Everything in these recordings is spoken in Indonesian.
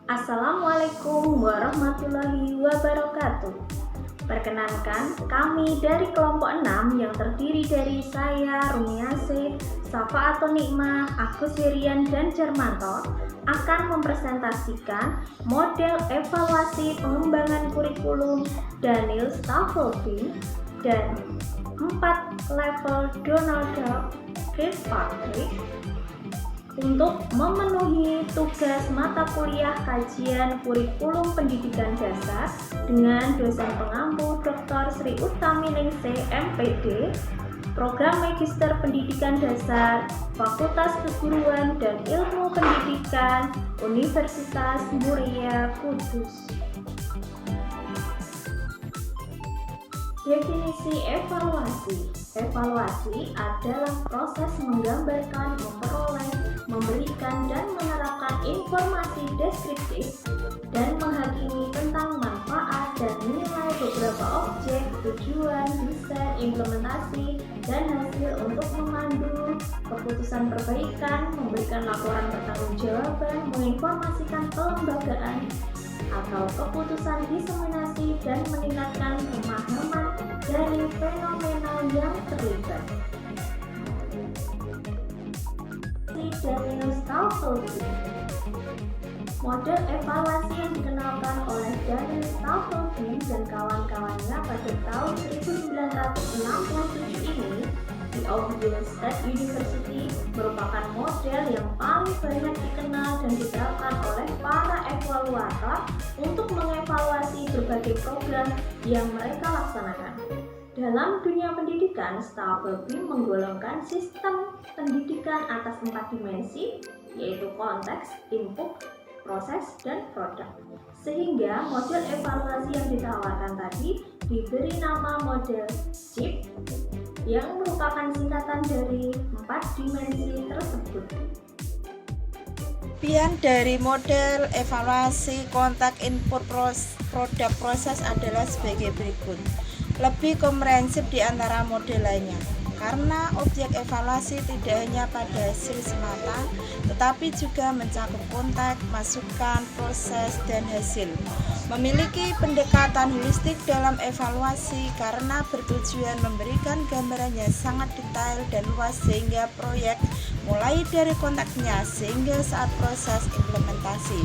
Assalamualaikum warahmatullahi wabarakatuh. Perkenankan, kami dari kelompok 6 yang terdiri dari saya, Rumiase, Safaatul Nikmah, Agus Herian, dan Jermanto akan mempresentasikan model evaluasi pengembangan kurikulum Daniel Staffelbein dan 4 level Donald Kirkpatrick untuk memenuhi tugas mata kuliah kajian kurikulum pendidikan dasar dengan dosen pengampu Dr. Sri Utaminingsih MPD, Program Magister Pendidikan Dasar, Fakultas Keguruan dan Ilmu Pendidikan, Universitas Muria Kudus. Definisi evaluasi. Evaluasi adalah proses menggambarkan, memperoleh, memberikan, dan menerapkan informasi deskriptif dan menghakimi tentang manfaat dan nilai beberapa objek, tujuan, desain, implementasi, dan hasil untuk memandu keputusan perbaikan, memberikan laporan pertanggungjawaban, menginformasikan kelembagaan atau keputusan diseminasi, dan meningkatkan pemahaman dari fenomena yang terlibat. Daniel Staffelbein. Model evaluasi yang dikenalkan oleh Daniel Staffelbein dan kawan-kawannya pada tahun 1967 ini di Ohio State University merupakan model yang paling banyak dikenal dan diterapkan oleh para evaluator untuk mengevaluasi berbagai program yang mereka laksanakan. Dalam dunia pendidikan, Staffelbein menggolongkan sistem pendidikan atas 4 dimensi, yaitu konteks, input, proses, dan produk. Sehingga model evaluasi yang ditawarkan tadi diberi nama model CHIP yang merupakan singkatan dari 4 dimensi tersebut. Pian dari model evaluasi kontak input produk proses adalah sebagai berikut. Lebih komprehensif di antara model lainnya, karena objek evaluasi tidak hanya pada hasil semata, tetapi juga mencakup konteks, masukan, proses, dan hasil. Memiliki pendekatan holistik dalam evaluasi karena bertujuan memberikan gambaran yang sangat detail dan luas sehingga proyek mulai dari konteksnya sehingga saat proses implementasi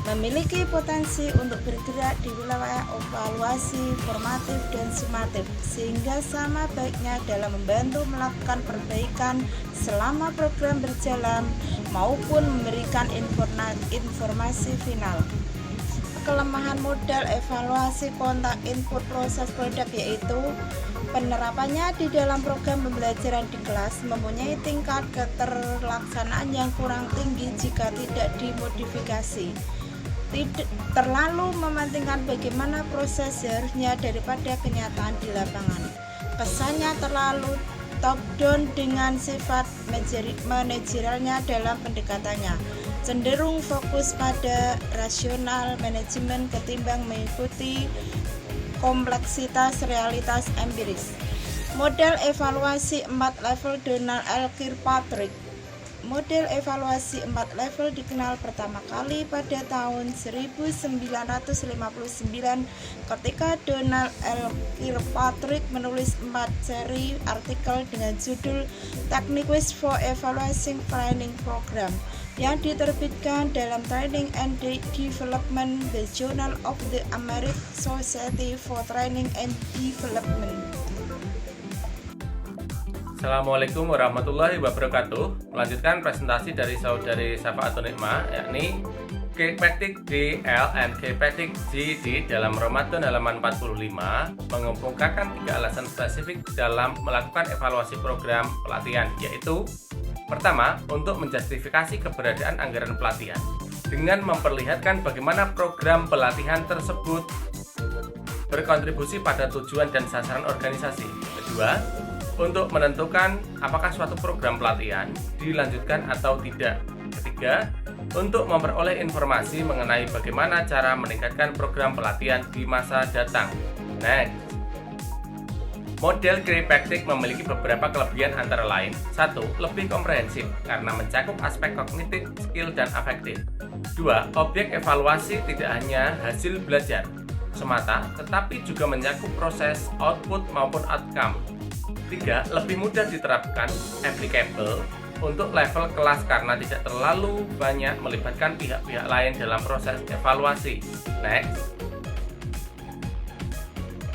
memiliki potensi untuk bergerak di wilayah evaluasi formatif dan sumatif sehingga sama baiknya dalam membantu melakukan perbaikan selama program berjalan maupun memberikan informasi final. Kelemahan model evaluasi kontak input proses produk yaitu penerapannya di dalam program pembelajaran di kelas mempunyai tingkat keterlaksanaan yang kurang tinggi jika tidak dimodifikasi. Tidak terlalu mementingkan bagaimana proses seharusnya daripada kenyataan di lapangan. Kesannya terlalu top down dengan sifat manajerialnya dalam pendekatannya. Cenderung fokus pada rasional manajemen ketimbang mengikuti kompleksitas realitas empiris. Model evaluasi 4 level Donald Kirkpatrick. Model evaluasi 4 level dikenal pertama kali pada tahun 1959 ketika Donald Kirkpatrick menulis 4 seri artikel dengan judul Techniques for Evaluating Training Program yang diterbitkan dalam Training and Development, The Journal of the American Society for Training and Development. Assalamualaikum warahmatullahi wabarakatuh. Melanjutkan presentasi dari saudari Safaatul Nikmah, yakni Kirkpatrick DL and Kirkpatrick GD dalam Ramadan halaman 45 mengemukakan 3 alasan spesifik dalam melakukan evaluasi program pelatihan, yaitu pertama, untuk menjustifikasi keberadaan anggaran pelatihan dengan memperlihatkan bagaimana program pelatihan tersebut berkontribusi pada tujuan dan sasaran organisasi. Kedua, untuk menentukan apakah suatu program pelatihan dilanjutkan atau tidak. Ketiga, untuk memperoleh informasi mengenai bagaimana cara meningkatkan program pelatihan di masa datang. Next. Model Kirkpatrick memiliki beberapa kelebihan antara lain. 1. Lebih komprehensif karena mencakup aspek kognitif, skill, dan afektif. 2. Objek evaluasi tidak hanya hasil belajar semata, tetapi juga mencakup proses output maupun outcome. 3. Lebih mudah diterapkan, applicable, untuk level kelas karena tidak terlalu banyak melibatkan pihak-pihak lain dalam proses evaluasi. Next.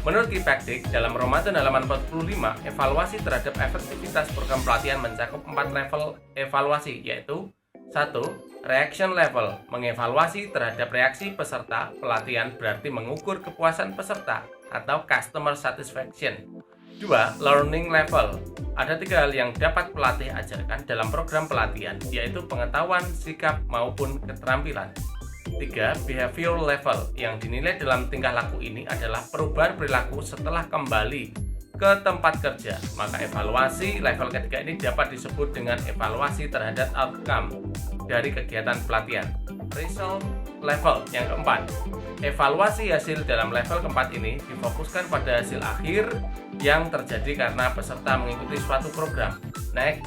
Menurut Kirkpatrick, dalam Ramadan halaman 45, evaluasi terhadap efektivitas program pelatihan mencakup 4 level evaluasi, yaitu 1. Reaction level, mengevaluasi terhadap reaksi peserta pelatihan berarti mengukur kepuasan peserta atau customer satisfaction. 2. Learning level, ada 3 hal yang dapat pelatih ajarkan dalam program pelatihan, yaitu pengetahuan, sikap, maupun keterampilan. 3. Behavior level, yang dinilai dalam tingkah laku ini adalah perubahan perilaku setelah kembali ke tempat kerja. Maka evaluasi level ketiga ini dapat disebut dengan evaluasi terhadap outcome dari kegiatan pelatihan. Result level yang keempat, evaluasi hasil dalam level keempat ini difokuskan pada hasil akhir yang terjadi karena peserta mengikuti suatu program. Next.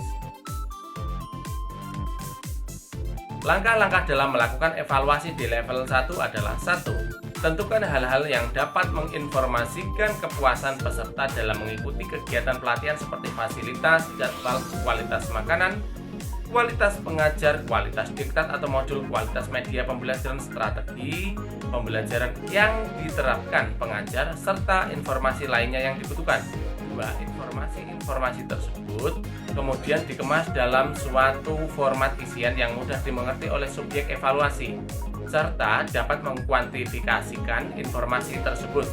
Langkah-langkah dalam melakukan evaluasi di level 1 adalah 1. Tentukan hal-hal yang dapat menginformasikan kepuasan peserta dalam mengikuti kegiatan pelatihan seperti fasilitas, jadwal, kualitas makanan, kualitas pengajar, kualitas diktat atau modul, kualitas media pembelajaran, strategi pembelajaran yang diterapkan pengajar, serta informasi lainnya yang dibutuhkan. 2. Informasi tersebut kemudian dikemas dalam suatu format isian yang mudah dimengerti oleh subjek evaluasi, serta dapat mengkuantifikasikan informasi tersebut.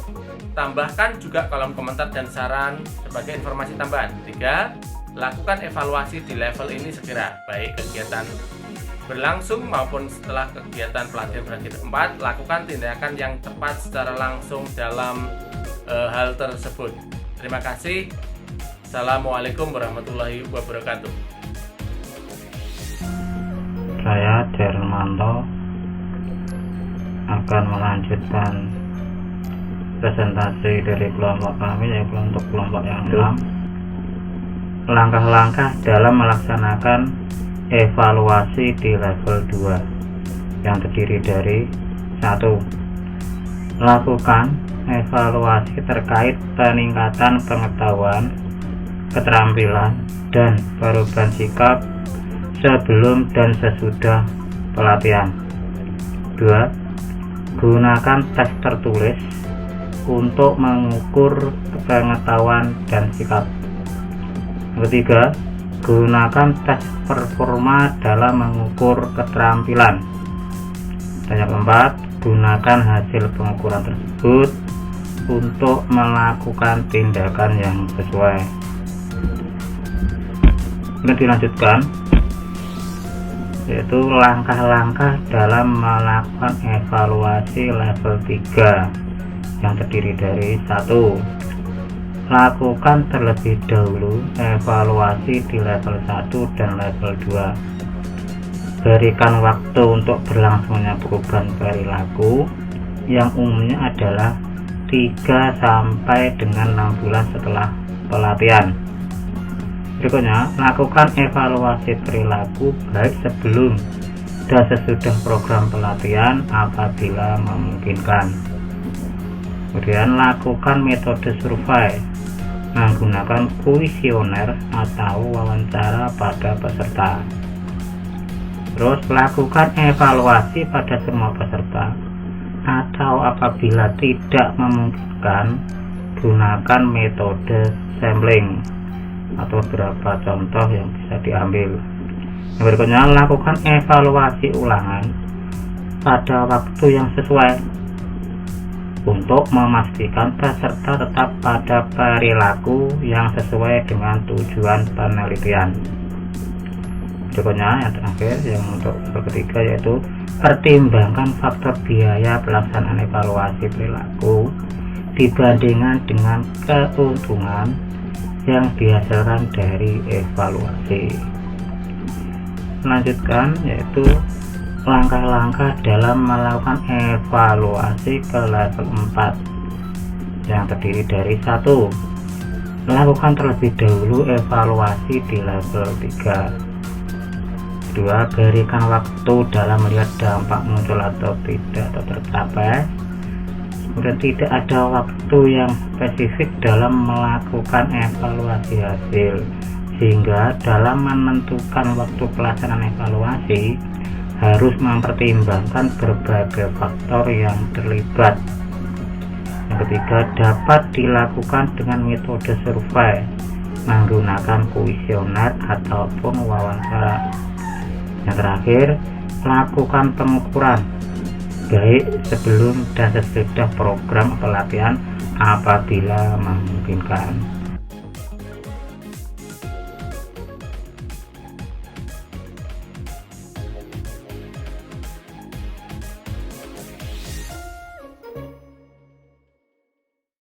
Tambahkan juga kolom komentar dan saran sebagai informasi tambahan. 3. Lakukan evaluasi di level ini segera, baik kegiatan berlangsung maupun setelah kegiatan pelatihan berakhir. 4. Lakukan tindakan yang tepat secara langsung dalam hal tersebut. Terima kasih. Assalamualaikum warahmatullahi wabarakatuh. Saya Dermanto akan melanjutkan presentasi dari kelompok kami, yaitu untuk kelompok yang 6. Langkah-langkah dalam melaksanakan evaluasi di level 2 yang terdiri dari 1. Lakukan evaluasi terkait peningkatan pengetahuan, keterampilan, dan perubahan sikap sebelum dan sesudah pelatihan. 2. Gunakan tes tertulis untuk mengukur pengetahuan dan sikap. 3. Gunakan tes performa dalam mengukur keterampilan. Dan yang 4, gunakan hasil pengukuran tersebut untuk melakukan tindakan yang sesuai. Kemudian dilanjutkan, yaitu langkah-langkah dalam melakukan evaluasi level 3 yang terdiri dari 1. Lakukan terlebih dahulu evaluasi di level 1 dan level 2. Berikan waktu untuk berlangsungnya perubahan perilaku yang umumnya adalah 3 sampai dengan 6 bulan setelah pelatihan. Berikutnya, lakukan evaluasi perilaku baik sebelum dan sesudah program pelatihan apabila memungkinkan. Kemudian, lakukan metode survei menggunakan kuesioner atau wawancara pada peserta. Terus, lakukan evaluasi pada semua peserta, atau apabila tidak memungkinkan, gunakan metode sampling atau beberapa contoh yang bisa diambil. Yang berikutnya, lakukan evaluasi ulangan pada waktu yang sesuai untuk memastikan peserta tetap pada perilaku yang sesuai dengan tujuan penelitian. Berikutnya, yang terakhir, yang untuk ketiga, yaitu pertimbangkan faktor biaya pelaksanaan evaluasi perilaku dibandingkan dengan keuntungan yang dihasilkan dari evaluasi. Melanjutkan, yaitu langkah-langkah dalam melakukan evaluasi ke level 4 yang terdiri dari 1. lakukan terlebih dahulu evaluasi di level 3. Kedua, berikan waktu dalam melihat dampak muncul atau tidak atau tercapai. Kemudian tidak ada waktu yang spesifik dalam melakukan evaluasi hasil, sehingga dalam menentukan waktu pelaksanaan evaluasi harus mempertimbangkan berbagai faktor yang terlibat. Yang ketiga, dapat dilakukan dengan metode survei menggunakan kuesioner ataupun wawancara. Yang terakhir, lakukan pengukuran baik sebelum dan sesudah program atau latihan apabila memungkinkan.